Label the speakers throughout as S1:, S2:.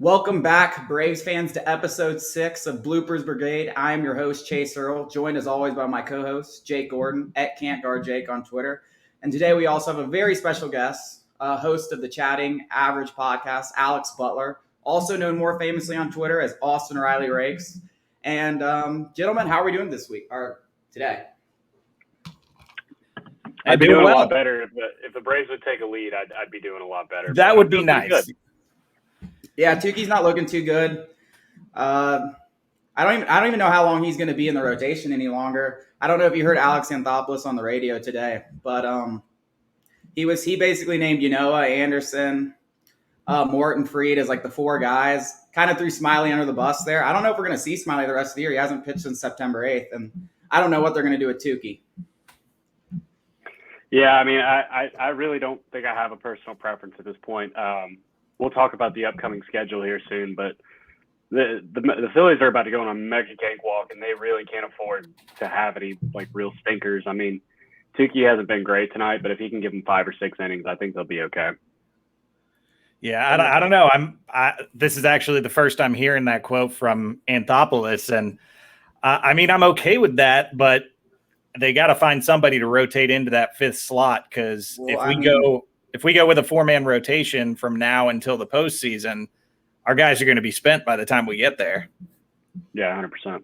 S1: Welcome back, Braves fans, to episode 6 of Bloopers Brigade. I am your host, Chase Earl, joined as always by my co-host, Jake Gordon, at Can't Guard Jake on Twitter. And today we also have a very special guest, host of the Chatting Average podcast, Alex Butler, also known more famously on Twitter as Austin Riley Rakes. And gentlemen, how are we doing this week, or today?
S2: I'd be doing a lot better if the Braves would take a lead. I'd be doing a lot better.
S3: That would be nice.
S1: Yeah, Tukey's not looking too good. I don't even know how long he's going to be in the rotation any longer. I don't know if you heard Alex Anthopoulos on the radio today, but he basically named Yanoa, Anderson, Morton, Fried as like the four guys. Kind of threw Smiley under the bus there. I don't know if we're going to see Smiley the rest of the year. He hasn't pitched since September 8th, and I don't know what they're going to do with Tukey.
S2: Yeah, I mean, I really don't think I have a personal preference at this point. We'll talk about the upcoming schedule here soon, but the Phillies are about to go on a mega cakewalk, and they really can't afford to have any like real stinkers. I mean, Tukey hasn't been great tonight, but if he can give them 5 or 6 innings, I think they'll be okay.
S3: Yeah, I don't know. This is actually the first I'm hearing that quote from Anthopoulos, and I mean, I'm okay with that, but they got to find somebody to rotate into that 5th slot because if we go with a 4-man rotation from now until the postseason, our guys are going to be spent by the time we get there.
S2: Yeah, 100%.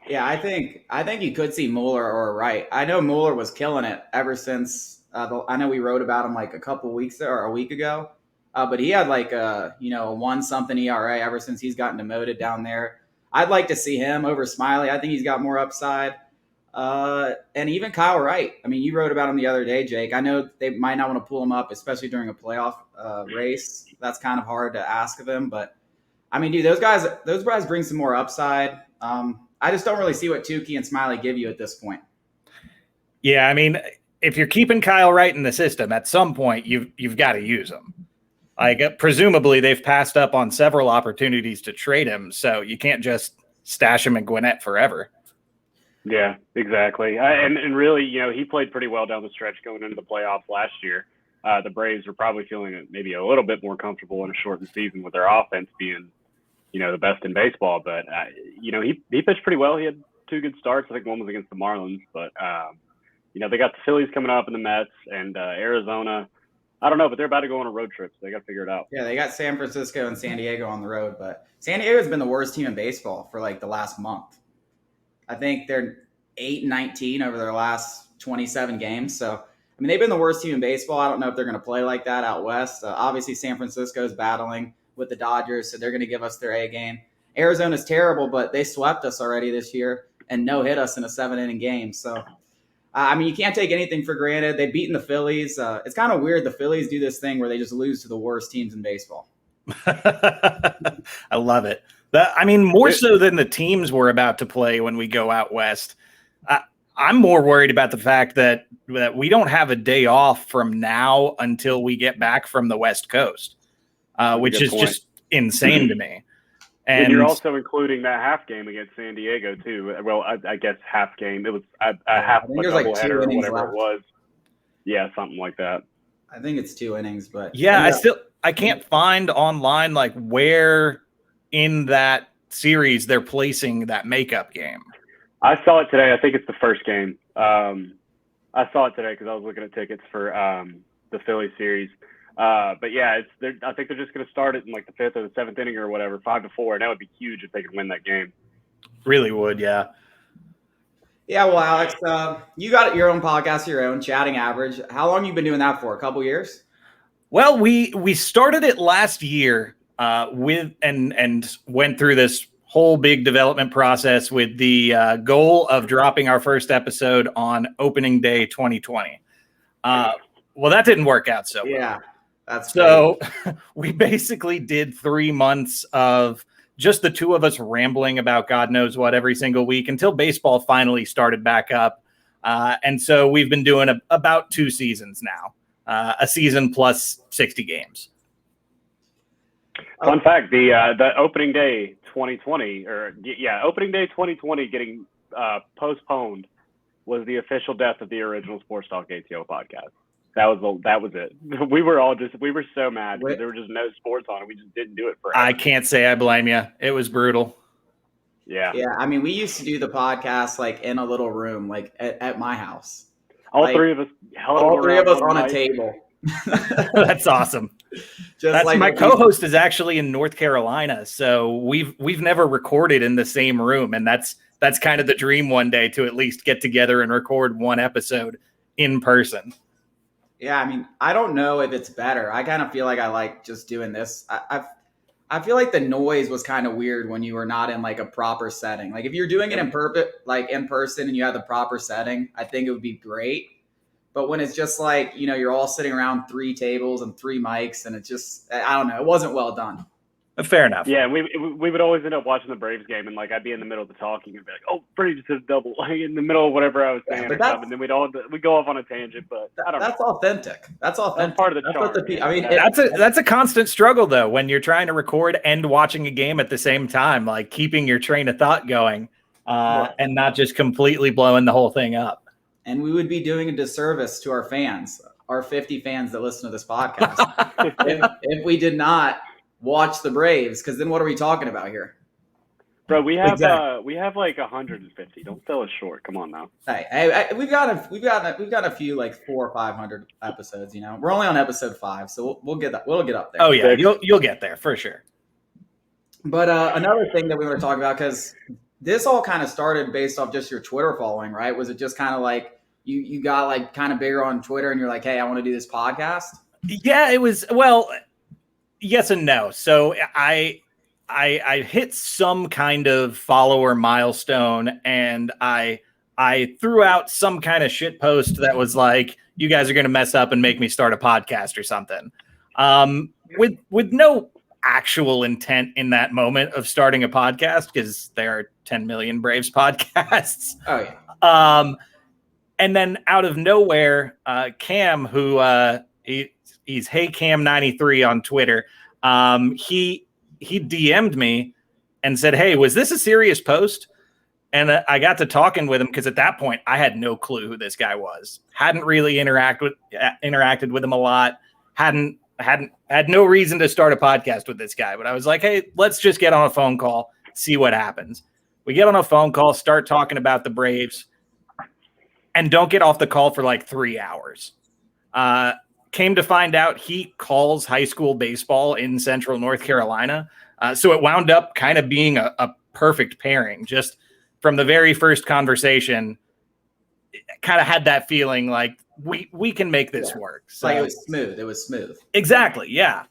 S1: Yeah, I think you could see Mueller or Wright. I know Mueller was killing it ever since. I know we wrote about him like a couple weeks or a week ago, but he had like a 1-something ERA ever since he's gotten demoted down there. I'd like to see him over Smiley. I think he's got more upside. And even Kyle Wright. I mean, you wrote about him the other day, Jake. I know they might not want to pull him up, especially during a playoff race. That's kind of hard to ask of him. But, I mean, dude, those guys bring some more upside. I just don't really see what Tukey and Smiley give you at this point.
S3: Yeah, I mean, if you're keeping Kyle Wright in the system, at some point you've got to use him. Like, presumably they've passed up on several opportunities to trade him, so you can't just stash him in Gwinnett forever.
S2: Yeah, exactly. And really, he played pretty well down the stretch going into the playoffs last year. The Braves were probably feeling maybe a little bit more comfortable in a shortened season with their offense being, the best in baseball. But, he pitched pretty well. He had 2 good starts. I think one was against the Marlins. But, they got the Phillies coming up and the Mets and Arizona. I don't know, but they're about to go on a road trip, so they got to figure it out.
S1: Yeah, they got San Francisco and San Diego on the road. But San Diego's been the worst team in baseball for, like, the last month. I think they're 8-19 over their last 27 games. So, I mean, they've been the worst team in baseball. I don't know if they're going to play like that out west. Obviously, San Francisco is battling with the Dodgers, so they're going to give us their A game. Arizona's terrible, but they swept us already this year and no-hit us in a 7-inning game. So, I mean, you can't take anything for granted. They've beaten the Phillies. It's kind of weird. The Phillies do this thing where they just lose to the worst teams in baseball.
S3: I love it. More so than the teams we're about to play when we go out west. I'm more worried about the fact that we don't have a day off from now until we get back from the West Coast, which is just insane to me.
S2: And you're also including that half game against San Diego too. Well, I guess half game. It was a half doubleheader or whatever it was. Yeah, something like that.
S1: I think it's 2 innings, but
S3: yeah. I can't find online like where in that series they're placing that makeup game.
S2: I saw it today. I think it's the first game. I saw it today because I was looking at tickets for the Philly series. But yeah, I think they're just going to start it in like the 5th or the 7th inning or whatever, 5-4, and that would be huge if they could win that game.
S3: Really would, yeah.
S1: Yeah, well, Alex, you got your own podcast, your own Chatting Average. How long you been doing that for? A couple years?
S3: Well, we started it last year with and went through this whole big development process with the goal of dropping our first episode on opening day 2020. Well, that didn't work out so well.
S1: Yeah, that's
S3: so we basically did 3 months of just the two of us rambling about God knows what every single week until baseball finally started back up. And so we've been doing about 2 seasons now, a season plus 60 games.
S2: Fun fact, the opening day 2020 opening day 2020 getting postponed was the official death of the original Sports Talk ATO podcast. That was it. We were so mad because there were just no sports on, and we just didn't do it forever.
S3: I can't say I blame you. It was brutal.
S2: Yeah.
S1: Yeah. I mean, we used to do the podcast like in a little room, like at my house.
S2: All
S1: Like,
S2: three of us
S1: on a table.
S3: That's awesome.
S1: Just like
S3: my co-host is actually in North Carolina, so we've never recorded in the same room, and that's kind of the dream one day to at least get together and record one episode in person.
S1: Yeah, I mean, I don't know if it's better. I kind of feel like I like just doing this. I feel like the noise was kind of weird when you were not in like a proper setting. Like if you're doing it in person and you have the proper setting, I think it would be great. But when it's just like, you're all sitting around 3 tables and 3 mics and it's just, I don't know, it wasn't well done.
S3: Fair enough.
S2: Yeah, we would always end up watching the Braves game, and like I'd be in the middle of the talking and be like, "Oh, Braves just hit a double," like in the middle of whatever I was saying, or something. And then we'd go off on a tangent. But I don't know.
S1: That's authentic. That's
S2: part of the charm.
S1: I mean,
S3: that's a constant struggle though when you're trying to record and watching a game at the same time, like keeping your train of thought going, and not just completely blowing the whole thing up.
S1: And we would be doing a disservice to our fans, our 50 fans that listen to this podcast, if we did not watch the Braves, because then what are we talking about here?
S2: Bro, we have like 150. Don't sell us short. Come on now.
S1: Hey, we've got a few like 400 or 500 episodes. We're only on episode 5, so we'll get up there.
S3: Oh yeah, you'll get there for sure.
S1: But another thing that we want to talk about, because this all kind of started based off just your Twitter following, right? Was it just kind of like you got like kind of bigger on Twitter and you're like, hey, I want to do this podcast?
S3: Yeah, it was. Well, yes and no. So I hit some kind of follower milestone, and I threw out some kind of shit post that was like, you guys are going to mess up and make me start a podcast or something. With no actual intent in that moment of starting a podcast, because there are 10 million Braves podcasts.
S1: Oh yeah.
S3: And then out of nowhere, Cam, who he's Hey Cam 93 on Twitter, he DM'd me and said, "Hey, was this a serious post?" And I got to talking with him because at that point I had no clue who this guy was. Hadn't really interacted with him a lot. Had no reason to start a podcast with this guy. But I was like, "Hey, let's just get on a phone call, see what happens." We get on a phone call, start talking about the Braves, and don't get off the call for like 3 hours. Came to find out he calls high school baseball in Central North Carolina. So it wound up kind of being a perfect pairing. Just from the very first conversation, kind of had that feeling like we can make this work. So
S1: like it was smooth.
S3: Exactly. Yeah.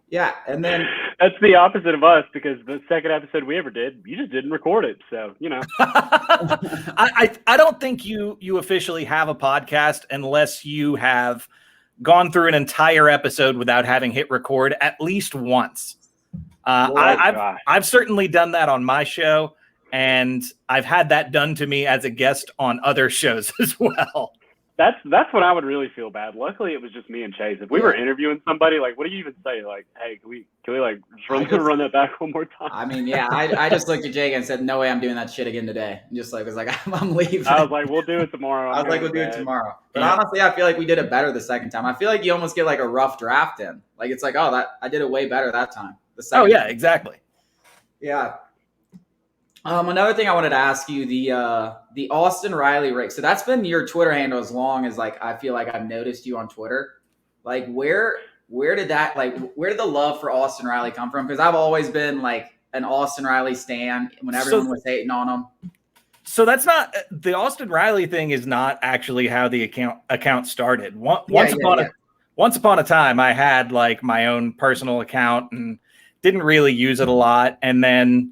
S1: Yeah. And then
S2: that's the opposite of us, because the second episode we ever did, you just didn't record it. So,
S3: I don't think you officially have a podcast unless you have gone through an entire episode without having hit record at least once. I've certainly done that on my show, and I've had that done to me as a guest on other shows as well.
S2: That's when I would really feel bad. Luckily, it was just me and Chase. If we were interviewing somebody, like, what do you even say? Like, hey, can we like run that back one more time?
S1: I mean, yeah, I just looked at Jake and said, no way, I'm doing that shit again today. And just like was like, I'm leaving.
S2: I was like, we'll do it tomorrow.
S1: We'll do it tomorrow. But honestly, I feel like we did it better the second time. I feel like you almost get like a rough draft in. Like it's like, oh, I did it way better that time.
S3: Yeah, exactly.
S1: Yeah. Another thing I wanted to ask you, the Austin Riley rig. So that's been your Twitter handle as long as like I feel like I've noticed you on Twitter. Like where did the love for Austin Riley come from? Because I've always been like an Austin Riley stan when everyone was hating on him.
S3: So that's not the Austin Riley thing is not actually how the account started. Once upon a time, I had like my own personal account and didn't really use it a lot, and then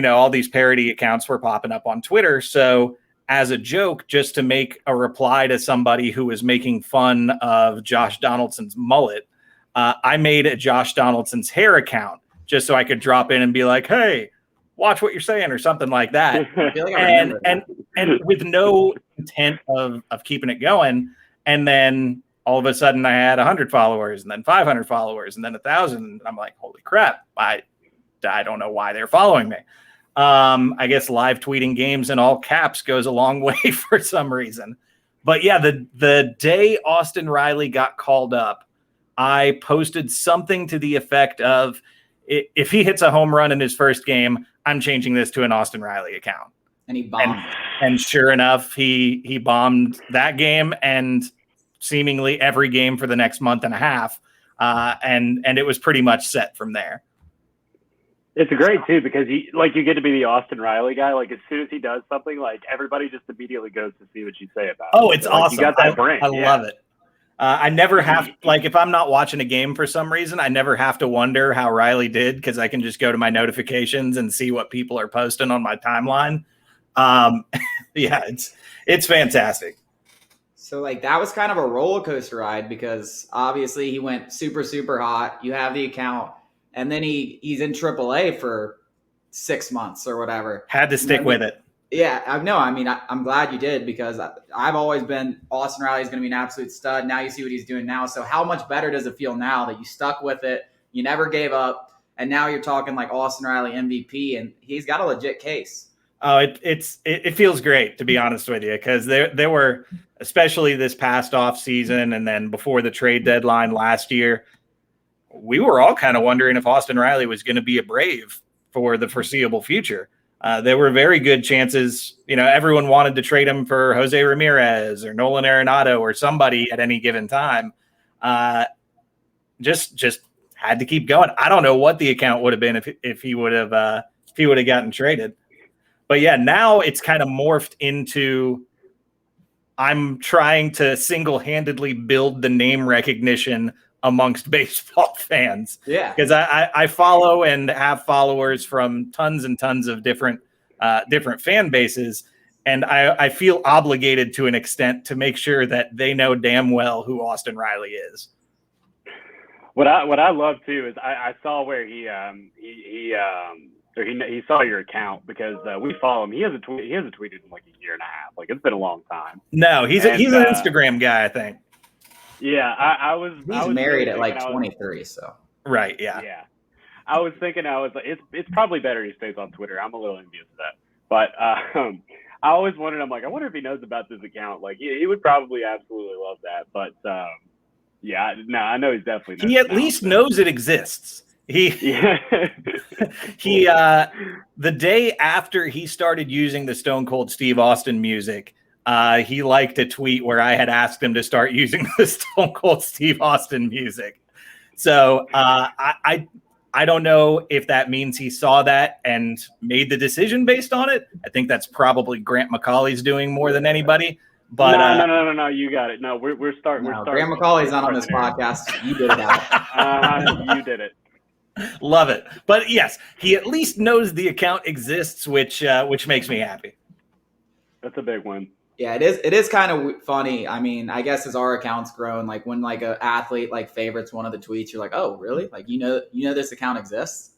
S3: all these parody accounts were popping up on Twitter. So as a joke, just to make a reply to somebody who was making fun of Josh Donaldson's mullet, I made a Josh Donaldson's hair account just so I could drop in and be like, hey, watch what you're saying or something like that. and with no intent of keeping it going. And then all of a sudden I had 100 followers and then 500 followers and then 1,000. And I'm like, holy crap. I don't know why they're following me. I guess live tweeting games in all caps goes a long way for some reason. But yeah, the day Austin Riley got called up, I posted something to the effect of, if he hits a home run in his first game, I'm changing this to an Austin Riley account.
S1: And he bombed.
S3: And sure enough, he bombed that game and seemingly every game for the next month and a half. And it was pretty much set from there.
S2: It's great too, because you get to be the Austin Riley guy. Like, as soon as he does something, like, everybody just immediately goes to see what you say about it.
S3: Oh, it's awesome.
S2: You got that brand.
S3: I love it. I never have, like, if I'm not watching a game for some reason, I never have to wonder how Riley did, because I can just go to my notifications and see what people are posting on my timeline. Yeah, it's fantastic.
S1: So, like, that was kind of a roller coaster ride, because obviously he went super, super hot. You have the account, and then he's in AAA for 6 months or whatever.
S3: Had to stick with it.
S1: Yeah, I'm glad you did, because I've always been Austin Riley's going to be an absolute stud. Now you see what he's doing now. So how much better does it feel now that you stuck with it, you never gave up, and now you're talking like Austin Riley MVP, and he's got a legit case.
S3: Oh, it feels great, to be honest with you, because there were, especially this past off season and then before the trade deadline last year, we were all kind of wondering if Austin Riley was going to be a Brave for the foreseeable future. There were very good chances. Everyone wanted to trade him for Jose Ramirez or Nolan Arenado or somebody at any given time. Just had to keep going. I don't know what the account would have been if he would have gotten traded. But yeah, now it's kind of morphed into, I'm trying to single-handedly build the name recognition amongst baseball fans.
S1: Yeah.
S3: Because I follow and have followers from tons and tons of different fan bases. And I feel obligated to an extent to make sure that they know damn well who Austin Riley is.
S2: What I love too is I saw where he saw your account, because we follow him. He hasn't tweeted in like a year and a half. Like, it's been a long time.
S3: No, he's an Instagram guy, I think.
S2: Yeah,
S1: He's married at like 23, so.
S3: Right, yeah.
S2: Yeah. I was thinking, it's probably better he stays on Twitter. I'm a little envious of that. But I always wondered, I'm like, I wonder if he knows about this account. Like, he would probably absolutely love that. But yeah, no, I know he's definitely.
S3: He at least knows it exists. The day after he started using the Stone Cold Steve Austin music, he liked a tweet where I had asked him to start using the Stone Cold Steve Austin music. So I don't know if that means he saw that and made the decision based on it. I think that's probably Grant McCauley's doing more than anybody. But
S2: no, you got it. No, we're starting.
S1: Grant McCauley's not on this podcast. You did it.
S2: You did it.
S3: Love it. But yes, he at least knows the account exists, which makes me happy.
S2: That's a big one.
S1: Yeah, it is kind of funny. I mean, I guess as our account's grown, like when like an athlete like favorites one of the tweets, you're like, oh, really? Like you know this account exists.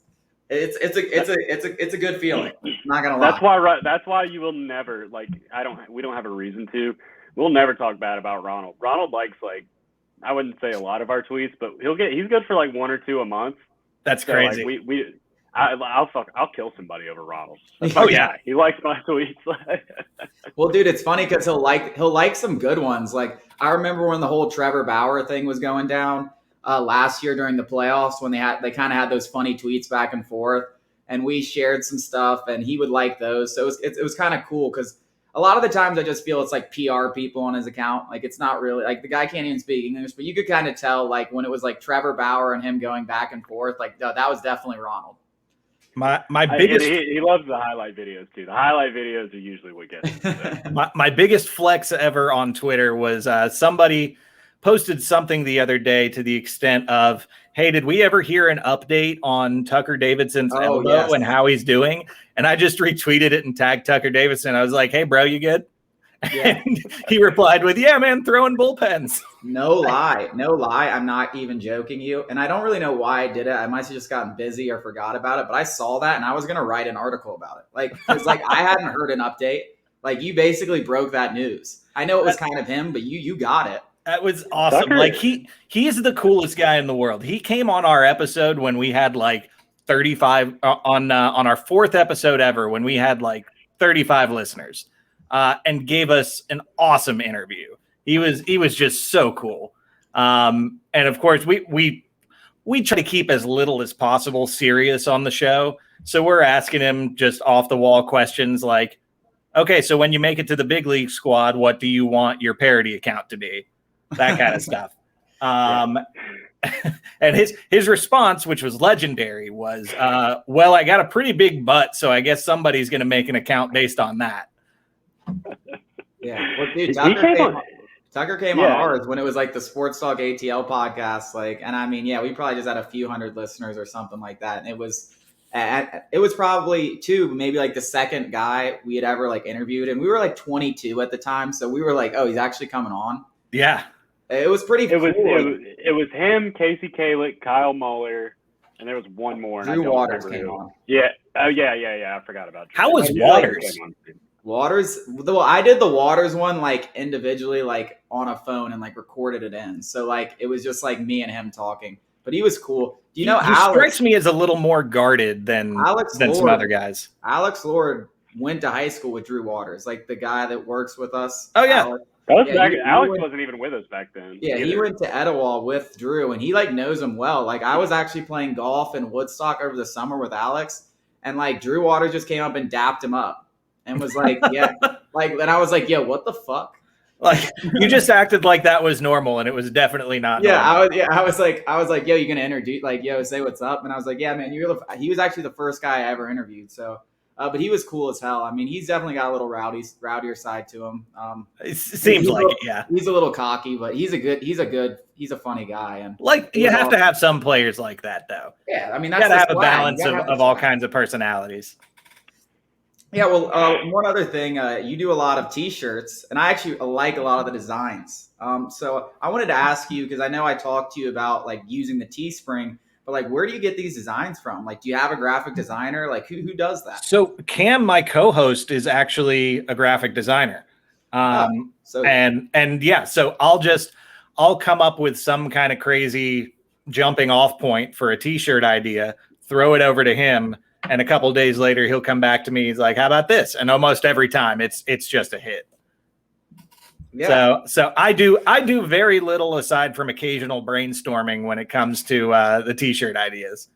S1: It's a good feeling. I'm not gonna lie.
S2: That's why you will never, like, we don't have a reason to. We'll never talk bad about Ronald. Ronald likes, like, I wouldn't say a lot of our tweets, but he's good for like one or two a month.
S3: That's crazy.
S2: Like, I'll kill somebody over Ronald.
S3: Oh yeah,
S2: he likes my tweets.
S1: Well, dude, it's funny because he'll like some good ones. Like, I remember when the whole Trevor Bauer thing was going down last year during the playoffs, when they kind of had those funny tweets back and forth, and we shared some stuff, and he would like those. So it was kind of cool, because a lot of the times I just feel it's like PR people on his account. Like, it's not really like the guy can't even speak English, but you could kind of tell, like, when it was like Trevor Bauer and him going back and forth, like, no, that was definitely Ronald.
S3: My biggest
S2: he loves the highlight videos too. The highlight videos are usually what gets him.
S3: my biggest flex ever on Twitter was somebody posted something the other day to the extent of, hey, did we ever hear an update on Tucker Davidson's elbow and how he's doing? And I just retweeted it and tagged Tucker Davidson. I was like, hey, bro, you good?
S1: Yeah.
S3: And he replied with, yeah, man, throwing bullpens.
S1: No lie. I'm not even joking you. And I don't really know why I did it. I might have just gotten busy or forgot about it, but I saw that and I was going to write an article about it. Like, because like I hadn't heard an update. Like, you basically broke that news. I know it was kind of him, but you got it.
S3: That was awesome.
S2: Tucker.
S3: Like, he is the coolest guy in the world. He came on our episode when we had like 35 on our fourth episode ever, when we had like 35 listeners, and gave us an awesome interview. He was just so cool. And of course, we try to keep as little as possible serious on the show. So we're asking him just off the wall questions like, okay, so when you make it to the big league squad, what do you want your parody account to be? That kind of stuff. And his response, which was legendary, was, well, I got a pretty big butt, so I guess somebody's going to make an account based on that.
S1: Yeah. Well, dude, Tucker came on ours when it was like the Sports Talk ATL podcast. Like, and I mean, yeah, we probably just had a few hundred listeners or something like that. And it was probably too, maybe like the second guy we had ever like interviewed. And we were like 22 at the time. So we were like, oh, he's actually coming on.
S3: Yeah.
S1: It was pretty cool.
S2: It was him, Casey Kalick, Kyle Muller, and there was one more.
S1: Drew Waters came on.
S2: Yeah. Oh, yeah. I forgot about Drew.
S3: How was Waters?
S1: Waters, well, I did the Waters one like individually, like on a phone and like recorded it in. So like it was just like me and him talking. But he was cool. Do you know
S3: Alex? He strikes me as a little more guarded than some other guys.
S1: Alex Lord went to high school with Drew Waters, like the guy that works with us.
S3: Oh yeah.
S2: Alex wasn't even with us back then.
S1: Yeah, he went to Etowah with Drew, and he like knows him well. Like I was actually playing golf in Woodstock over the summer with Alex, and like Drew Waters just came up and dapped him up, and was like, yeah, like, and I was like, yo, what the fuck?
S3: Like you just acted like that was normal, and it was definitely not.
S1: Yeah,
S3: normal.
S1: I was like, yo, you gonna introduce, like, yo, say what's up? And I was like, yeah, man, he was actually the first guy I ever interviewed, so. But he was cool as hell. I mean, he's definitely got a little rowdier side to him.
S3: It seems like it, yeah.
S1: He's a little cocky, but he's a funny guy. And
S3: like you have to have some players like that, though.
S1: Yeah, I mean,
S3: you got to have a balance of all kinds of personalities.
S1: Yeah, well, one other thing, you do a lot of T-shirts, and I actually like a lot of the designs. So I wanted to ask you, because I know I talked to you about like using the Teespring. But like, where do you get these designs from? Like, do you have a graphic designer? Like, who does that?
S3: So Cam, my co-host, is actually a graphic designer. And yeah, so I'll come up with some kind of crazy jumping off point for a T-shirt idea, throw it over to him, and a couple days later he'll come back to me. He's like, "How about this?" And almost every time it's just a hit. Yeah. So I do very little aside from occasional brainstorming when it comes to the T-shirt ideas.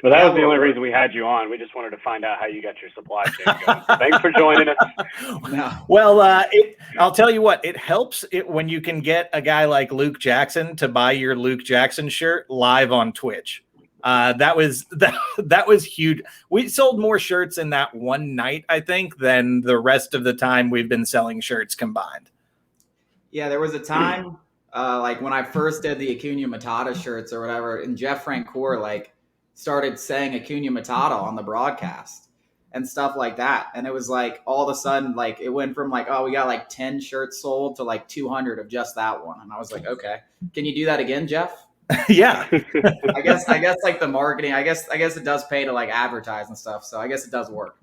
S2: Well, that was the only reason we had you on. We just wanted to find out how you got your supply chain going. So thanks for joining us.
S1: No.
S3: Well, I'll tell you what, it helps when you can get a guy like Luke Jackson to buy your Luke Jackson shirt live on Twitch. That was huge. We sold more shirts in that one night, I think, than the rest of the time we've been selling shirts combined.
S1: Yeah, there was a time like when I first did the Acuna Matata shirts or whatever, and Jeff Francoeur like started saying Acuna Matata on the broadcast and stuff like that. And it was like all of a sudden, like it went from like, oh, we got like 10 shirts sold to like 200 of just that one. And I was like, okay, can you do that again, Jeff?
S3: Yeah.
S1: I guess like the marketing, I guess it does pay to like advertise and stuff. So I guess it does work.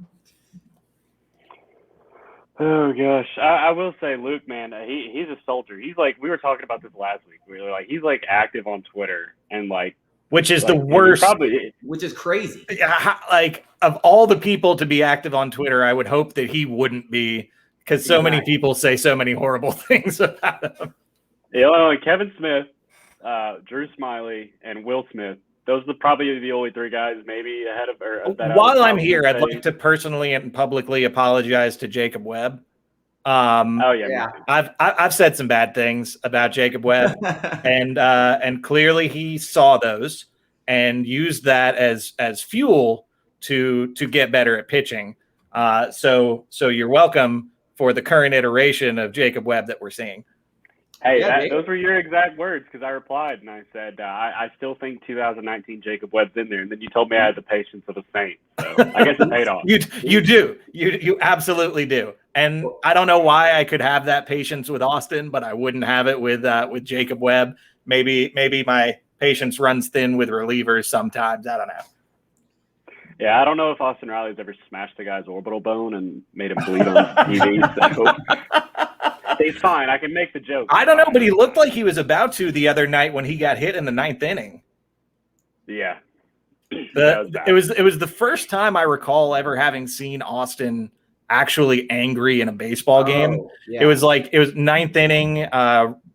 S2: Oh gosh, I will say, Luke, man, he's a soldier. He's like, we were talking about this last week. We were like, he's like active on Twitter and like,
S3: which is the worst,
S1: which is crazy.
S3: Like of all the people to be active on Twitter, I would hope that he wouldn't be, because so many people say so many horrible things about him.
S2: Yeah, Kevin Smith, Drew Smiley, and Will Smith. Those are probably the only three guys maybe ahead of.
S3: While I'm here, I'd like to personally and publicly apologize to Jacob Webb. I've said some bad things about Jacob Webb, and clearly he saw those and used that as fuel to get better at pitching. So you're welcome for the current iteration of Jacob Webb that we're seeing.
S2: Hey, those were your exact words, because I replied and I said, I still think 2019 Jacob Webb's in there. And then you told me I had the patience of a saint. So I guess it paid off.
S3: You do. You absolutely do. And I don't know why I could have that patience with Austin, but I wouldn't have it with Jacob Webb. Maybe my patience runs thin with relievers sometimes. I don't know.
S2: Yeah, I don't know if Austin Riley's ever smashed the guy's orbital bone and made him bleed on TV. So. He's fine. I can make the joke.
S3: I don't know, but he looked like he was about to the other night when he got hit in the 9th inning.
S2: Yeah.
S3: It was the first time I recall ever having seen Austin actually angry in a baseball game.
S1: Yeah.
S3: It was ninth inning,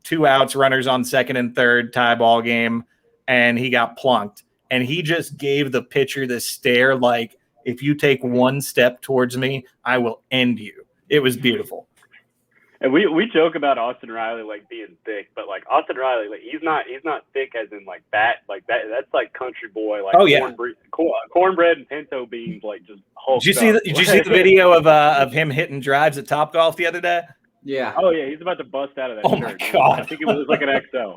S3: 2 outs, runners on second and third, tie ball game, and he got plunked. And he just gave the pitcher this stare like, if you take one step towards me, I will end you. It was beautiful.
S2: And we joke about Austin Riley like being thick, but like Austin Riley, like he's not thick as in like that, like that. That's like country boy, like cornbread and pinto beans, like just hulked
S3: Did you see the video of him hitting drives at Topgolf the other day?
S1: Yeah.
S2: Oh yeah, he's about to bust out of that shirt.
S3: My God.
S2: I think it was like an XL.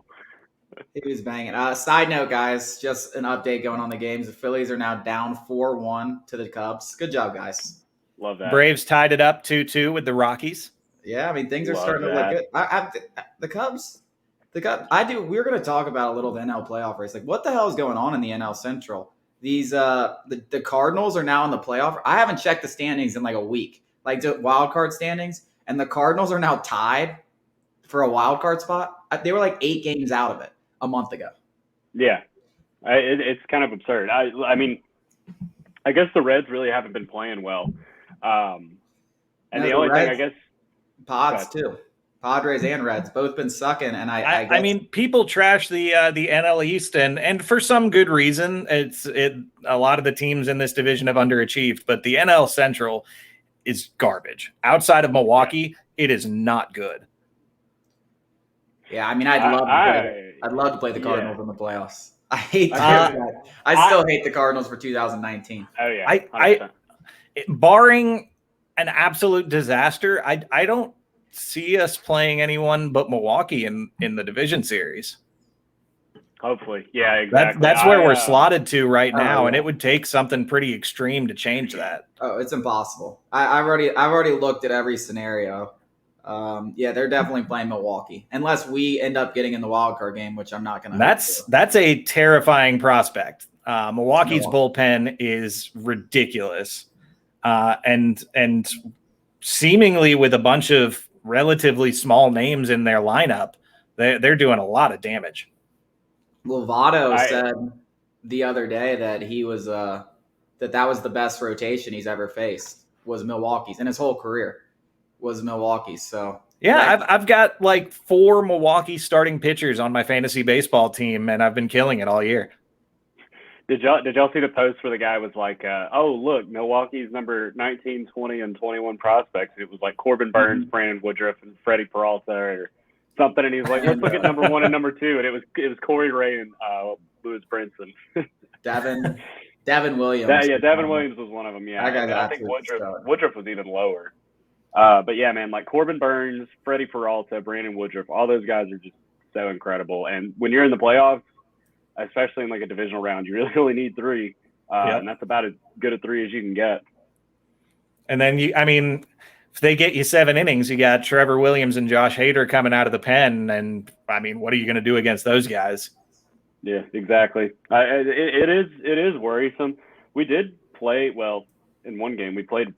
S1: He was banging. Side note, guys, just an update going on the games. The Phillies are now down 4-1 to the Cubs. Good job, guys.
S2: Love that.
S3: Braves tied it up 2-2 with the Rockies.
S1: Yeah, I mean things are starting to look good. The Cubs. We were going to talk about a little the NL playoff race. Like, what the hell is going on in the NL Central? These the Cardinals are now in the playoff. I haven't checked the standings in like a week, like the wild card standings, and the Cardinals are now tied for a wild card spot. They were like 8 games out of it a month ago.
S2: Yeah, it's kind of absurd. I mean, I guess the Reds really haven't been playing well, and the only thing I guess.
S3: Pods
S1: too. Padres and Reds both been sucking, and
S3: I mean, people trash the NL East, and for some good reason. A lot of the teams in this division have underachieved, but the NL Central is garbage. Outside of Milwaukee, it is not good.
S1: Yeah, I mean, I'd love to play the Cardinals in the playoffs. I hate I still hate the Cardinals for 2019.
S2: Oh yeah,
S3: I barring an absolute disaster, I don't see us playing anyone but Milwaukee in the division series.
S2: Hopefully. Yeah, exactly.
S3: That's where we're slotted to right now, and it would take something pretty extreme to change that.
S1: Oh, it's impossible. I've already looked at every scenario. Yeah, they're definitely playing Milwaukee unless we end up getting in the wild card game, which I'm not going to.
S3: That's a terrifying prospect. Milwaukee's bullpen is ridiculous. And seemingly with a bunch of relatively small names in their lineup, they're doing a lot of damage.
S1: Lovato said the other day that he was that was the best rotation he's ever faced was Milwaukee's in his whole career was Milwaukee's. So
S3: yeah, I've got like 4 Milwaukee starting pitchers on my fantasy baseball team, and I've been killing it all year.
S2: Did y'all see the post where the guy was like, oh, look, Milwaukee's number 19, 20, and 21 prospects. It was like Corbin Burns, Brandon Woodruff, and Freddie Peralta or something. And he was like, let's look at number 1 and number 2. And it was Corey Ray and Lewis Brinson.
S1: Devin Williams.
S2: Devin Williams was one of them. Yeah, I think Woodruff was even lower. But yeah, man, like Corbin Burns, Freddie Peralta, Brandon Woodruff, all those guys are just so incredible. And when you're in the playoffs, especially in like a divisional round, you really only need 3. And that's about as good a 3 as you can get.
S3: And then if they get you 7 innings, you got Trevor Williams and Josh Hader coming out of the pen. And I mean, what are you going to do against those guys?
S2: Yeah, exactly. It is worrisome. We did play well in one game. We played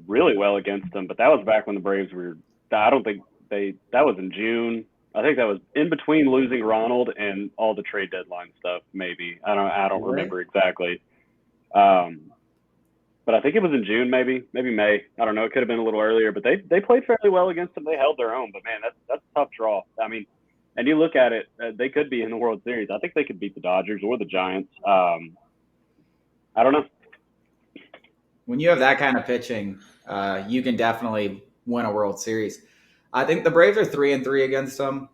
S2: really well against them, but that was back when the Braves were. I don't think that was in June. I think that was in between losing Ronald and all the trade deadline stuff. Maybe I don't remember exactly. But I think it was in June, maybe May. I don't know. It could have been a little earlier, but they played fairly well against them. They held their own, but man, that's a tough draw. I mean, and you look at it, they could be in the World Series. I think they could beat the Dodgers or the Giants. I don't know.
S1: When you have that kind of pitching, you can definitely win a World Series. I think the Braves are 3-3 against them.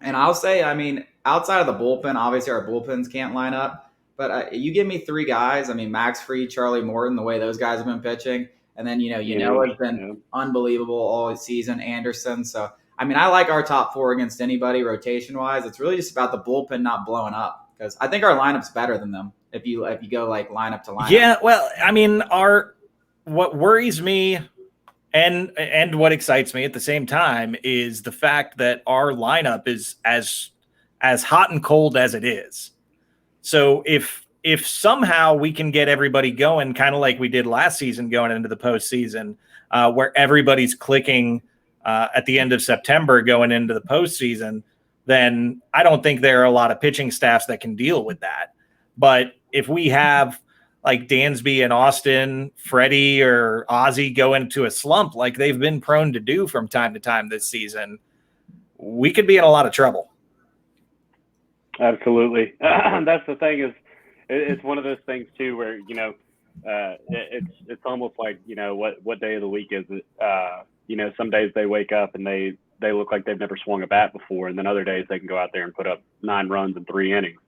S1: And I'll say, I mean, outside of the bullpen, obviously our bullpens can't line up. But you give me 3 guys. I mean, Max Fried, Charlie Morton, the way those guys have been pitching. And then, has been unbelievable all season, Anderson. So, I mean, I like our top 4 against anybody rotation-wise. It's really just about the bullpen not blowing up. Because I think our lineup's better than them if you go like lineup to lineup.
S3: Yeah, well, I mean, what worries me and what excites me at the same time is the fact that our lineup is as hot and cold as it is. So if somehow we can get everybody going, kind of like we did last season going into the postseason, where everybody's clicking at the end of September going into the postseason, then I don't think there are a lot of pitching staffs that can deal with that. But if we have like Dansby and Austin, Freddie or Ozzy go into a slump like they've been prone to do from time to time this season, we could be in a lot of trouble.
S2: Absolutely. That's the thing is it's one of those things too where, it's almost like, what day of the week is it? Some days they wake up and they look like they've never swung a bat before. And then other days they can go out there and put up 9 runs in 3 innings.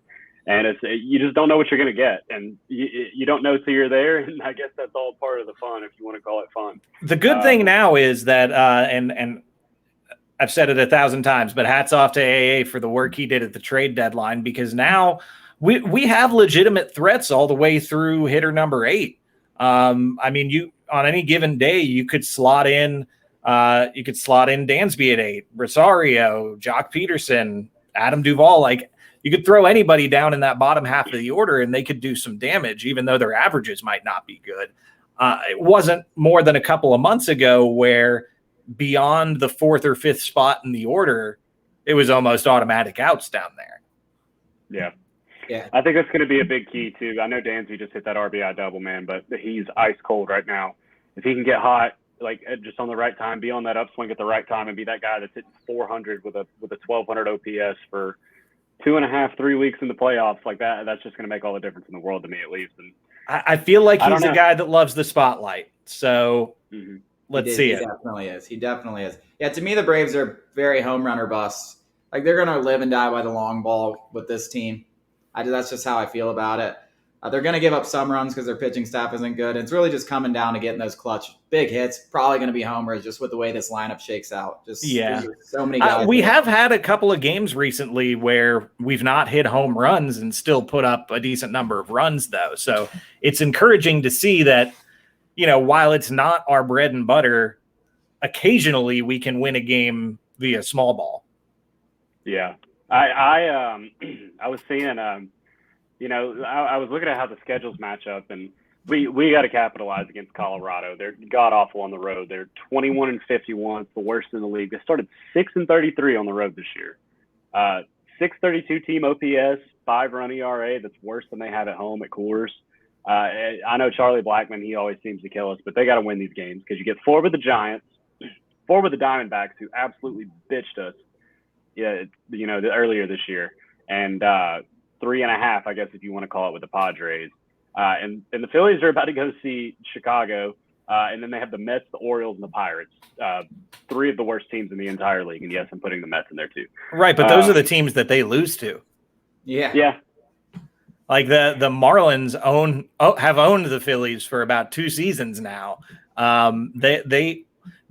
S2: And you just don't know what you're going to get. And you don't know till you're there. And I guess that's all part of the fun, if you want to call it fun.
S3: The good thing now is that, and I've said it 1,000 times, but hats off to AA for the work he did at the trade deadline, because now we have legitimate threats all the way through hitter number 8. You on any given day you could slot in Dansby at 8, Rosario, Jock Peterson, Adam Duvall. Like, you could throw anybody down in that bottom half of the order and they could do some damage, even though their averages might not be good. It wasn't more than a couple of months ago where beyond the 4th or 5th spot in the order, it was almost automatic outs down there.
S2: Yeah.
S1: Yeah.
S2: I think that's going to be a big key too. I know Dansby just hit that RBI double, man, but he's ice cold right now. If he can get hot, like just on the right time, be on that upswing at the right time and be that guy that's hitting 400 with a 1,200 OPS for 2.5, 3 weeks in the playoffs like that, that's just going to make all the difference in the world to me, at least. And
S3: I feel like he's a guy that loves the spotlight. So let's see it.
S1: He definitely is. Yeah, to me, the Braves are very home runner busts. Like, they're going to live and die by the long ball with this team. That's just how I feel about it. They're going to give up some runs because their pitching staff isn't good. It's really just coming down to getting those clutch big hits. Probably going to be homers just with the way this lineup shakes out. So many guys.
S3: We have had a couple of games recently where we've not hit home runs and still put up a decent number of runs, though. So it's encouraging to see that, while it's not our bread and butter, occasionally we can win a game via small ball.
S2: Yeah. I was seeing, I was looking at how the schedules match up, and we got to capitalize against Colorado. They're god awful on the road. They're 21-51, the worst in the league. They started 6-33 on the road this year. 632 team OPS, 5-run ERA. That's worse than they have at home at Coors. I know Charlie Blackmon, he always seems to kill us, but they got to win these games because you get 4 with the Giants, 4 with the Diamondbacks, who absolutely bitched us. Yeah, earlier this year, and 3.5, I guess, if you want to call it, with the Padres. And the Phillies are about to go see Chicago, and then they have the Mets, the Orioles, and the Pirates. 3 of the worst teams in the entire league, and yes, I'm putting the Mets in there too.
S3: Right, but those are the teams that they lose to.
S2: Yeah.
S3: Like the Marlins have owned the Phillies for about 2 seasons now.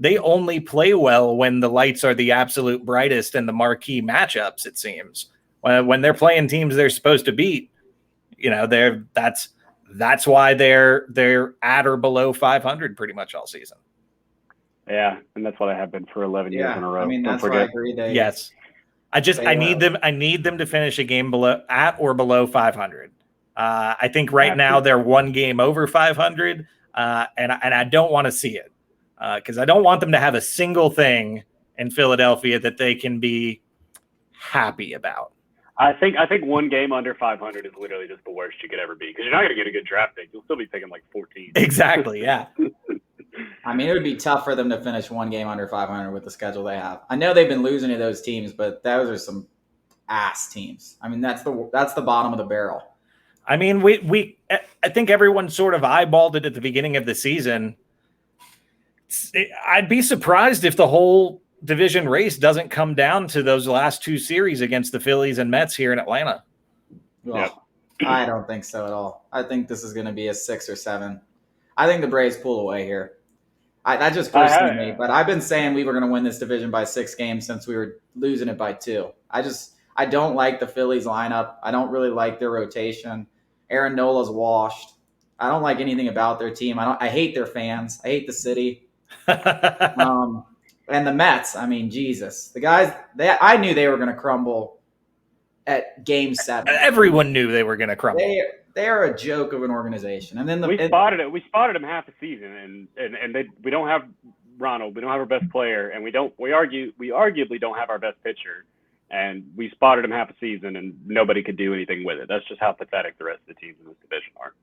S3: They only play well when the lights are the absolute brightest and the marquee matchups, it seems. When they're playing teams they're supposed to beat, that's why they're at or below 500 pretty much all season.
S2: Yeah, and that's what I have been for 11 years in a row.
S1: I mean, that's why I agree.
S3: Yes. I need them to finish a game at or below 500. I think right now they're 1 game over 500, and I don't want to see it. Because I don't want them to have a single thing in Philadelphia that they can be happy about.
S2: I think 1 game under 500 is literally just the worst you could ever be, because you're not going to get a good draft pick. You'll still be picking like 14.
S3: Exactly, yeah.
S1: I mean, it would be tough for them to finish 1 game under 500 with the schedule they have. I know they've been losing to those teams, but those are some ass teams. I mean, that's the bottom of the barrel.
S3: I mean, I think everyone sort of eyeballed it at the beginning of the season. I'd be surprised if the whole division race doesn't come down to those last 2 series against the Phillies and Mets here in Atlanta.
S1: Well, I don't think so at all. I think this is going to be a 6 or 7. I think the Braves pull away here. That just personally me, but I've been saying we were going to win this division by 6 games since we were losing it by 2. I don't like the Phillies lineup. I don't really like their rotation. Aaron Nola's washed. I don't like anything about their team. I hate their fans. I hate the city. And the Mets, I mean, Jesus. The guys, I knew they were going to crumble at Game 7.
S3: Everyone knew they were going to crumble.
S1: They are a joke of an organization. And then
S2: we spotted it. We spotted them half a season, and we don't have Ronald. We don't have our best player, and we arguably don't have our best pitcher. And we spotted him half a season, and nobody could do anything with it. That's just how pathetic the rest of the teams in this division are.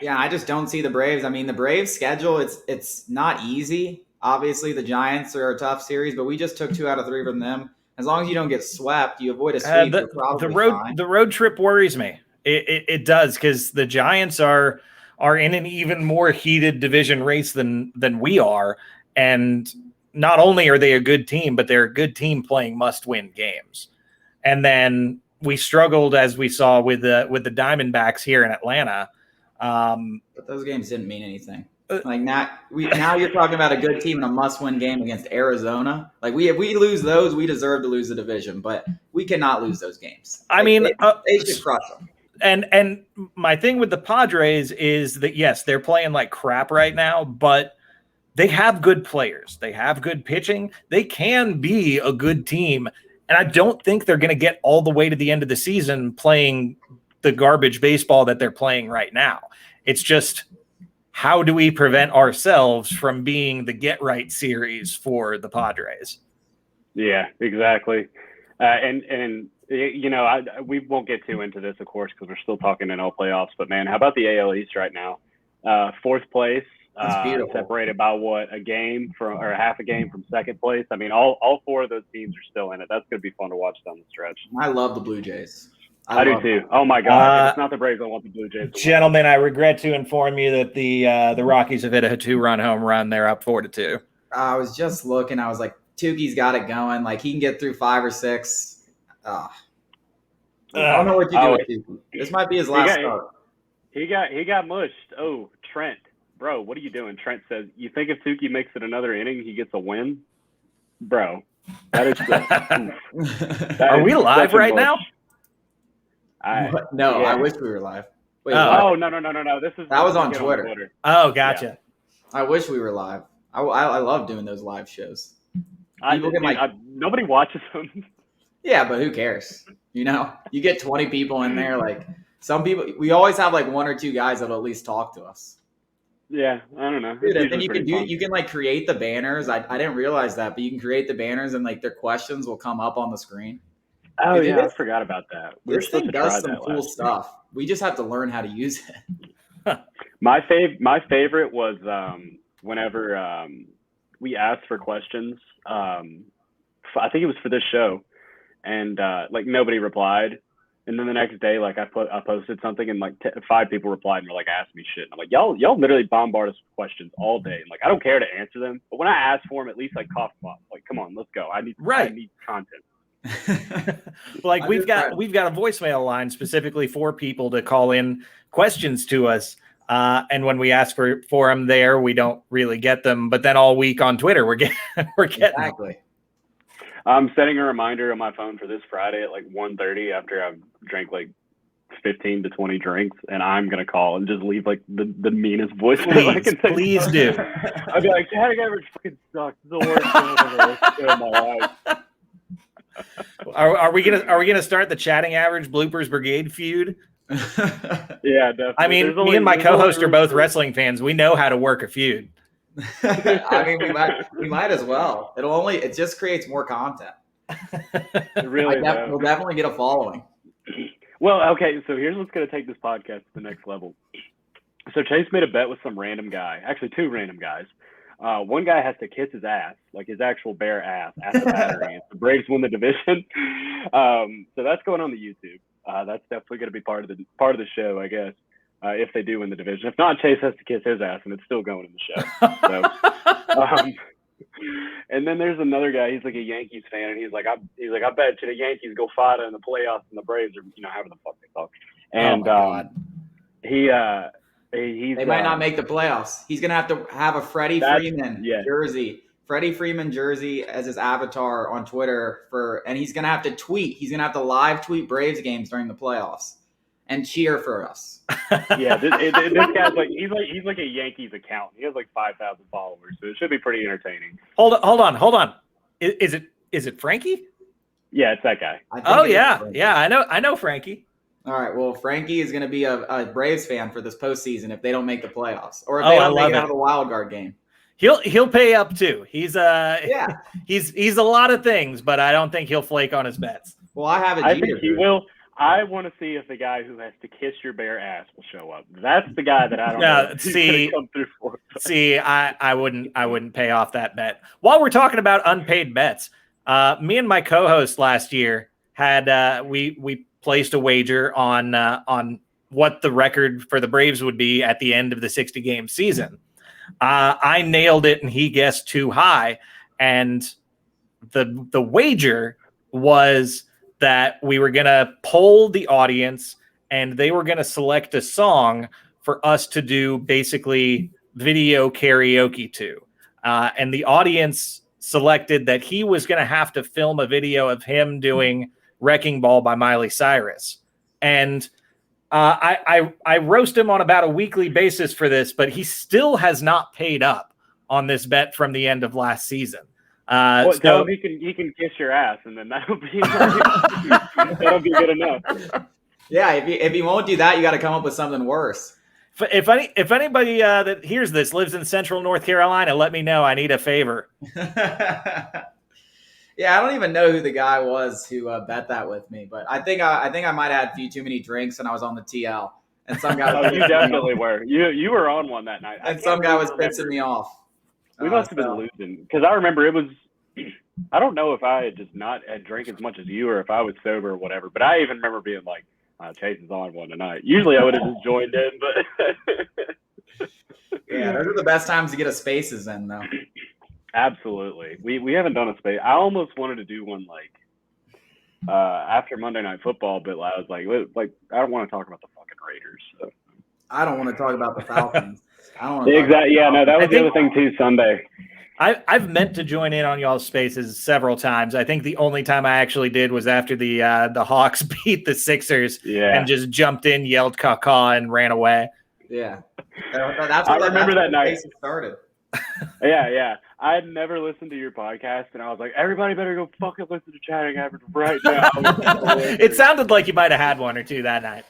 S1: Yeah, I just don't see the Braves. I mean, the Braves schedule, it's not easy. Obviously, the Giants are a tough series, but we just took 2 out of 3 from them. As long as you don't get swept, you avoid a sweep, you're probably fine.
S3: The road trip worries me. It does, because the Giants are in an even more heated division race than we are, and not only are they a good team, but they're a good team playing must-win games. And then we struggled, as we saw with the Diamondbacks here in Atlanta.
S1: But those games didn't mean anything. Like now you're talking about a good team in a must-win game against Arizona. Like if we lose those, we deserve to lose the division, but we cannot lose those games.
S3: I mean,
S1: they should crush them.
S3: And my thing with the Padres is that, yes, they're playing like crap right now, but they have good players. They have good pitching. They can be a good team. And I don't think they're going to get all the way to the end of the season playing the garbage baseball that they're playing right now. It's just, how do we prevent ourselves from being the get right series for the Padres?
S2: Yeah, exactly. And you know, we won't get too into this, of course, because we're still talking NL playoffs. But man, how about the AL East right now? 4th place, separated by a game or a half a game from 2nd place. I mean, all 4 of those teams are still in it. That's going to be fun to watch down the stretch.
S1: I love the Blue Jays.
S2: I do too. Oh my God! If it's not the Braves, I want the Blue Jays.
S3: Gentlemen, I regret to inform you that the Rockies have hit a 2-run home run. They're up 4-2.
S1: I was just looking. I was like, Tukey's got it going. Like he can get through 5 or 6. I don't know what you do with Tukey. This might be his last start.
S2: He got mushed. Oh, Trent, bro, what are you doing? Trent says, "You think if Tukey makes it another inning, he gets a win, bro?" That is.
S3: Are we live right now?
S1: No, I wish we were live. Wait,
S2: no. That
S1: was on Twitter.
S3: Oh, gotcha.
S1: Yeah. I wish we were live. I love doing those live shows.
S2: Nobody watches them.
S1: Yeah, but who cares? You know, you get 20 people in there. Like some people, we always have like 1 or 2 guys that'll at least talk to us.
S2: Yeah, I don't know.
S1: Dude, and then you can like create the banners. I didn't realize that, but you can create the banners and like their questions will come up on the screen.
S2: Oh, yeah, I forgot about that.
S1: This thing does some cool stuff. We just have to learn how to use it.
S2: My favorite was whenever we asked for questions. I think it was for this show, and like nobody replied. And then the next day, like I posted something, and like 5 people replied and were like, "Ask me shit." And I'm like, y'all literally bombard us with questions all day, and like I don't care to answer them, but when I ask for them, at least like cough them up. Like, come on, let's go. I need content.
S3: Like we've got a voicemail line specifically for people to call in questions to us, and when we ask for them there, we don't really get them. But then all week on Twitter, we're getting
S1: exactly.
S3: Them.
S2: I'm setting a reminder on my phone for this Friday at like 1:30 after I've drank like 15 to 20 drinks, and I'm gonna call and just leave like the meanest voicemail I can say.
S3: Please do.
S2: I'll be like, "Chatting average fucking sucks. It's the worst thing I've ever in my life."
S3: Are we gonna start the Chatting Average Bloopers Brigade feud?
S2: Yeah, definitely.
S3: I mean, me and my co-host are both wrestling fans. We know how to work a feud.
S1: I mean, we might as well. It just creates more content.
S2: Really,
S1: we'll definitely get a following.
S2: Well, okay, so here's what's going to take this podcast to the next level. So Chase made a bet with some random guy, actually 2 random guys. One guy has to kiss his ass, like his actual bare ass, at the battery. If the Braves win the division, so that's going on the YouTube. That's definitely going to be part of the show, I guess, if they do win the division. If not, Chase has to kiss his ass, and it's still going in the show. So, and then there's another guy. He's like a Yankees fan, and he's like, I bet you the Yankees go farther in the playoffs, and the Braves are, however the fuck they talk. And
S1: they might not make the playoffs. He's gonna have to have a Freddie Freeman jersey, Freddie Freeman jersey as his avatar on Twitter and he's gonna have to tweet. He's gonna have to live tweet Braves games during the playoffs and cheer for us.
S2: Yeah, this guy's like he's like a Yankees account. He has like 5,000 followers, so it should be pretty entertaining.
S3: Hold on. Is it Frankie?
S2: Yeah, it's that guy.
S3: Oh yeah, I know Frankie.
S1: All right, well, Frankie is going to be a Braves fan for this postseason if they don't make the playoffs, or if they don't make it out of the wild card game.
S3: He'll pay up too. He's a lot of things, but I don't think he'll flake on his bets.
S1: Well, I have it.
S2: I think he will. I want to see if the guy who has to kiss your bare ass will show up. That's the guy that I don't know who's going to come through for.
S3: See, I wouldn't pay off that bet. While we're talking about unpaid bets, me and my co-host last year had we placed a wager on what the record for the Braves would be at the end of the 60-game season. I nailed it, and he guessed too high, and the wager was that we were going to poll the audience and they were going to select a song for us to do basically video karaoke to. And the audience selected that he was going to have to film a video of him doing Wrecking Ball by Miley Cyrus. And I roast him on about a weekly basis for this, but he still has not paid up on this bet from the end of last season.
S2: Tell him he can kiss your ass, and then that'll be good enough.
S1: Yeah, if he won't do that, you got to come up with something worse.
S3: If anybody that hears this lives in Central North Carolina, let me know. I need a favor.
S1: Yeah, I don't even know who the guy was who bet that with me, but I think I might have had a few too many drinks and I was on the TL, and some guy.
S2: Oh, you definitely were. You were on one that night,
S1: and some guy was pissing me off.
S2: We must have been losing, because I remember it was. I don't know if I had just not had drank as much as you, or if I was sober or whatever. But I even remember being like, "Chase is on one tonight." Usually I would have just joined in, but
S1: yeah, those are the best times to get a spaces in, though.
S2: Absolutely. We haven't done a space. I almost wanted to do one like after Monday Night Football, but I was like I don't want to talk about the fucking Raiders. So.
S1: I don't want to talk about the Falcons.
S2: Exactly. Yeah, no, that was the other thing too. Sunday.
S3: I've meant to join in on y'all's spaces several times. I think the only time I actually did was after the Hawks beat the Sixers and just jumped in, yelled "caca" and ran away.
S1: Yeah, that's what
S2: I remember that night
S1: started.
S2: Yeah. I had never listened to your podcast, and I was like, everybody better go fucking listen to Chatting Average right now.
S3: It sounded like you might have had one or two that night.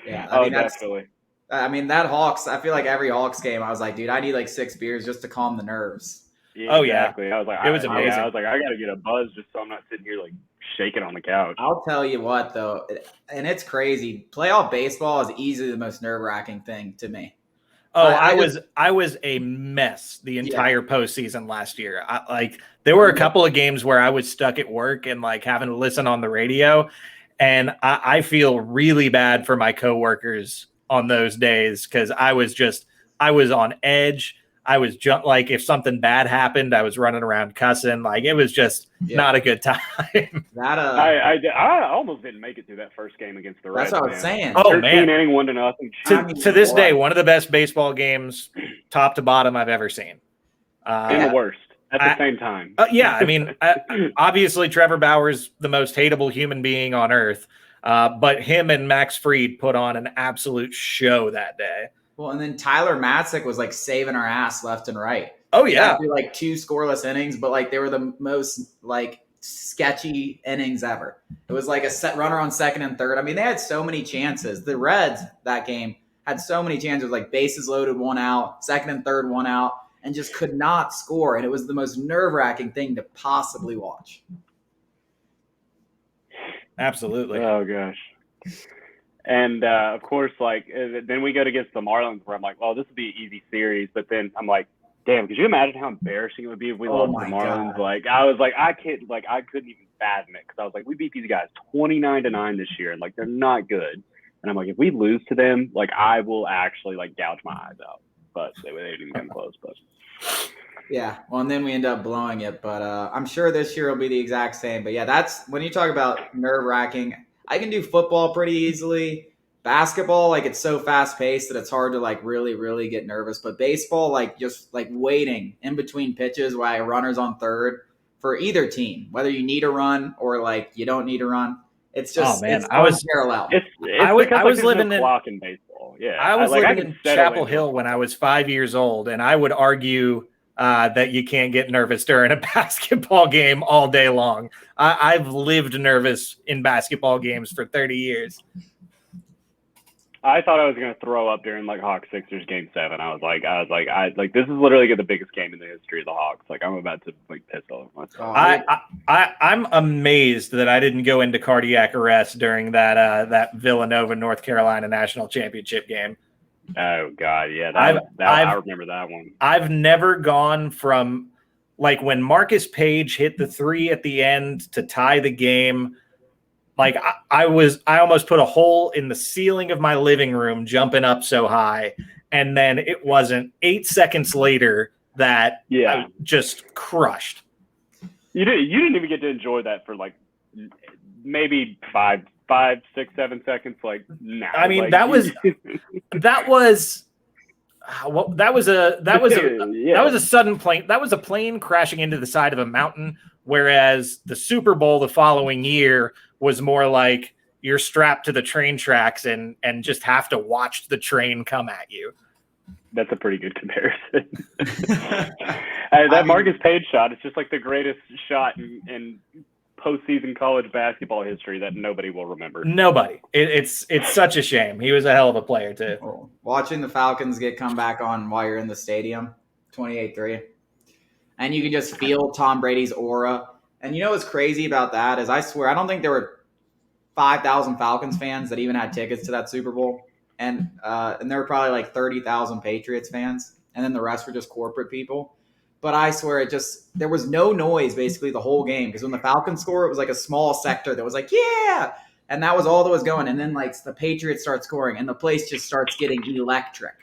S1: Yeah,
S2: definitely.
S1: I mean, that Hawks, I feel like every Hawks game, I was like, dude, I need like 6 beers just to calm the nerves.
S2: Yeah, exactly. I was like,
S3: it was amazing.
S2: I was like, I got to get a buzz just so I'm not sitting here like shaking on the couch.
S1: I'll tell you what, though, and it's crazy. Playoff baseball is easily the most nerve-wracking thing to me.
S3: Oh, I was a mess the entire postseason last year. There were a couple of games where I was stuck at work and like having to listen on the radio, and I feel really bad for my coworkers on those days because I was on edge. I was like, if something bad happened, I was running around cussing. Like, it was just not a good time.
S2: I almost didn't make it through that first game against the Reds.
S1: That's what I was saying.
S3: Oh, 13
S2: inning, 1-0.
S3: To this day, one of the best baseball games, top to bottom, I've ever seen.
S2: And the worst at the same time.
S3: Yeah, I mean, obviously Trevor Bauer's the most hateable human being on earth, but him and Max Fried put on an absolute show that day.
S1: Well, and then Tyler Matzik was like saving our ass left and right.
S3: Oh yeah,
S1: after like 2 scoreless innings, but like they were the most like sketchy innings ever. It was like a set runner on second and third. I mean, they had so many chances. The Reds that game had so many chances, like bases loaded, 1 out, second and third, 1 out, and just could not score. And it was the most nerve-wracking thing to possibly watch.
S3: Absolutely.
S2: Oh gosh. And, of course, like, then we go against the Marlins where I'm like, well, this would be an easy series. But then I'm like, damn, could you imagine how embarrassing it would be if we lost the Marlins? God. Like, I was like, I couldn't even fathom it because I was like, we beat these guys 29-9 this year, and, like, they're not good. And I'm like, if we lose to them, like, I will actually, like, gouge my eyes out. But they didn't even come close. But
S1: yeah, well, and then we end up blowing it. But I'm sure this year will be the exact same. But, yeah, that's when you talk about nerve-wracking – I can do football pretty easily. Basketball, like it's so fast paced that it's hard to like really, really get nervous. But baseball, like just like waiting in between pitches while a runner's on third for either team, whether you need a run or like you don't need a run. It's just it's parallel.
S3: I was living in
S2: clock in baseball. Yeah,
S3: I was living in Chapel Hill when I was 5 years old, and I would argue that you can't get nervous during a basketball game all day long. I've lived nervous in basketball games for 30 years.
S2: I thought I was gonna throw up during like Hawks Sixers game 7. I was like, this is literally the biggest game in the history of the Hawks. Like I'm about to like piss off myself.
S3: I'm amazed that I didn't go into cardiac arrest during that Villanova North Carolina national championship game.
S2: Oh God, yeah, I remember that one.
S3: I've never gone from like when Marcus Page hit the 3 at the end to tie the game. Like I almost put a hole in the ceiling of my living room jumping up so high. And then it wasn't 8 seconds later that I just crushed.
S2: You didn't even get to enjoy that for like maybe 5, 6, 7 seconds. Like, nah.
S3: I mean,
S2: like,
S3: that was a sudden plane. That was a plane crashing into the side of a mountain. Whereas the Super Bowl the following year was more like you're strapped to the train tracks and just have to watch the train come at you.
S2: That's a pretty good comparison. That Marcus Page shot, it's just like the greatest shot in postseason college basketball history that nobody will remember.
S3: Nobody. It's such a shame. He was a hell of a player too.
S1: Oh, watching the Falcons get come back on while you're in the stadium, 28-3. And you can just feel Tom Brady's aura. And you know what's crazy about that is I swear, I don't think there were 5,000 Falcons fans that even had tickets to that Super Bowl. And there were probably like 30,000 Patriots fans. And then the rest were just corporate people. But I swear there was no noise basically the whole game. Because when the Falcons scored, it was like a small sector that was like, yeah. And that was all that was going. And then like the Patriots start scoring and the place just starts getting electric.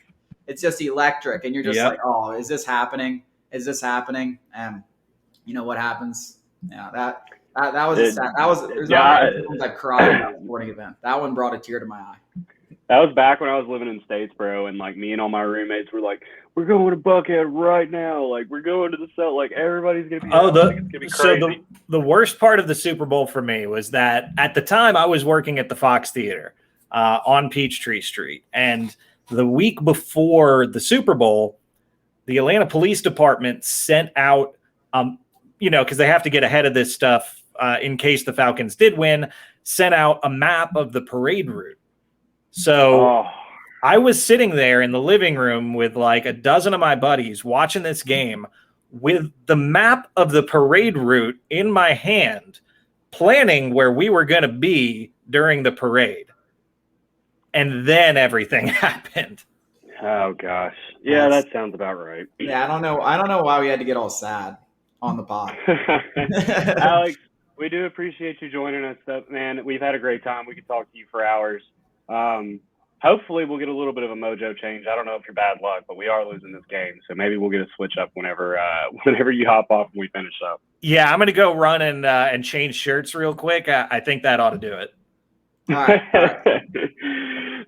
S1: It's just electric. And you're just like, oh, is this happening? Is this happening? And you know what happens? Yeah, that was I cried about the sporting event. That one brought a tear to my eye.
S2: That was back when I was living in Statesboro, and like me and all my roommates were like, "We're going to Buckhead right now! Like we're going to the cell. Like everybody's gonna be. It's gonna be crazy."
S3: So the worst part of the Super Bowl for me was that at the time I was working at the Fox Theater on Peachtree Street, and the week before the Super Bowl, the Atlanta Police Department sent out, because they have to get ahead of this stuff in case the Falcons did win, sent out a map of the parade route. So I was sitting there in the living room with like a dozen of my buddies watching this game with the map of the parade route in my hand, planning where we were going to be during the parade. And then everything happened.
S2: Oh gosh. Yeah, that sounds about right.
S1: Yeah, I don't know why we had to get all sad on the pod.
S2: Alex, we do appreciate you joining us, man. We've had a great time. We could talk to you for hours. Hopefully we'll get a little bit of a mojo change. I don't know if you're bad luck, but we are losing this game. So maybe we'll get a switch up whenever you hop off and we finish up.
S3: Yeah, I'm going to go run and change shirts real quick. I think that ought to do it.
S1: All right.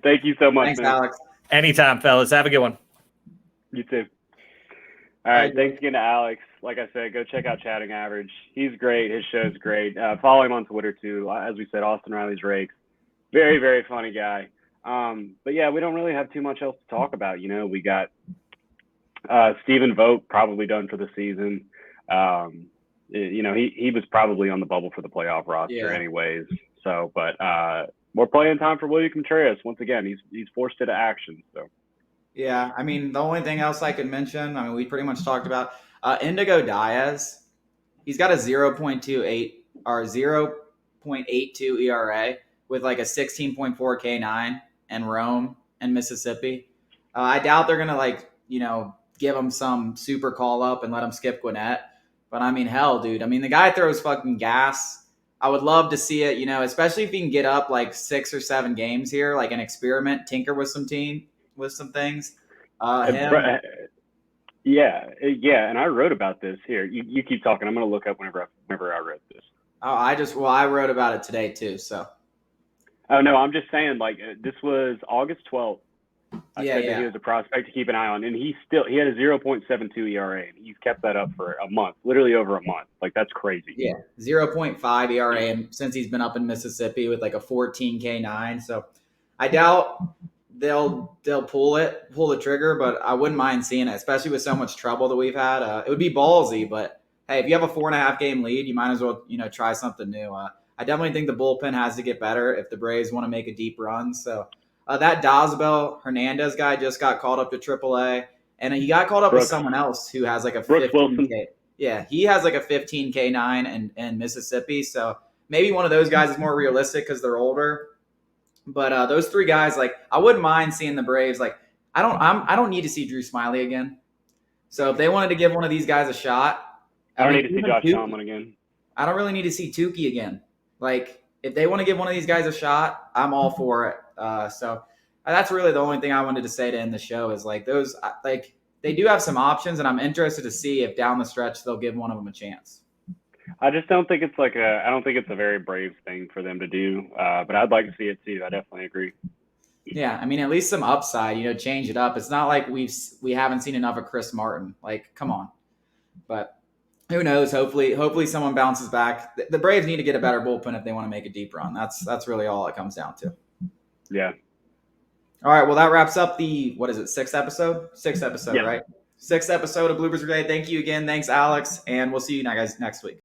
S2: Thank you so much.
S1: Thanks,
S2: man.
S1: Alex.
S3: Anytime, fellas. Have a good one.
S2: You too. All right. Thanks again to Alex. Like I said, go check out Chatting Average. He's great. His show's great. Follow him on Twitter too. As we said, Austin Riley's Rakes. Very, very funny guy. But yeah, we don't really have too much else to talk about. We got Stephen Vogt probably done for the season. He was probably on the bubble for the playoff roster anyways. So, but more playing time for William Contreras. Once again, he's forced into action. So.
S1: Yeah, I mean, the only thing else I could mention, I mean, we pretty much talked about Indigo Diaz. He's got a 0.28 or 0.82 ERA with like a 16.4 K9 and Rome and Mississippi. I doubt they're gonna give him some super call up and let him skip Gwinnett. But I mean, hell, dude. I mean, the guy throws fucking gas. I would love to see it, especially if he can get up like 6 or 7 games here, like an experiment, tinker with some things.
S2: Yeah, and I wrote about this here. You keep talking. I'm gonna look up whenever I wrote this.
S1: Oh, I wrote about it today too. So.
S2: Oh no, I'm just saying. Like this was August 12th. I said that he was a prospect to keep an eye on, and he had a 0.72 ERA. And he's kept that up for a month, literally over a month. Like that's crazy.
S1: Yeah, 0.5 ERA since he's been up in Mississippi with like a 14 K9. So I doubt they'll pull the trigger, but I wouldn't mind seeing it, especially with so much trouble that we've had. It would be ballsy, but hey, if you have a 4.5 game lead, you might as well try something new. I definitely think the bullpen has to get better if the Braves want to make a deep run. So That Dosbel Hernandez guy just got called up to AAA, and he got called up with
S2: Brooks.
S1: someone else who has like a
S2: Brooks Wilson.
S1: 15K. Yeah, he has like a 15K nine in Mississippi. So maybe one of those guys is more realistic because they're older. But those three guys, like, I wouldn't mind seeing the Braves. Like, I don't need to see Drew Smiley again. So if they wanted to give one of these guys a shot,
S2: I don't
S1: mean,
S2: need to see
S1: even
S2: Josh
S1: Tukey-
S2: Tomlin again.
S1: I don't really need to see Tukey again. Like, if they want to give one of these guys a shot, I'm all for it. So that's really the only thing I wanted to say to end the show is like those, like they do have some options, and I'm interested to see if down the stretch they'll give one of them a chance.
S2: I just don't think it's I don't think it's a very brave thing for them to do. But I'd like to see it too. I definitely agree.
S1: Yeah, I mean, at least some upside, change it up. It's not like we haven't seen enough of Chris Martin. Like, come on. But who knows? Hopefully someone bounces back. The Braves need to get a better bullpen if they want to make a deep run. That's really all it comes down to.
S2: Yeah.
S1: All right, well, that wraps up the, what is it, sixth episode? Sixth episode,
S2: Yeah.
S1: right? Sixth episode of Bloopers Brigade. Thank you again. Thanks, Alex. And we'll see you guys next week.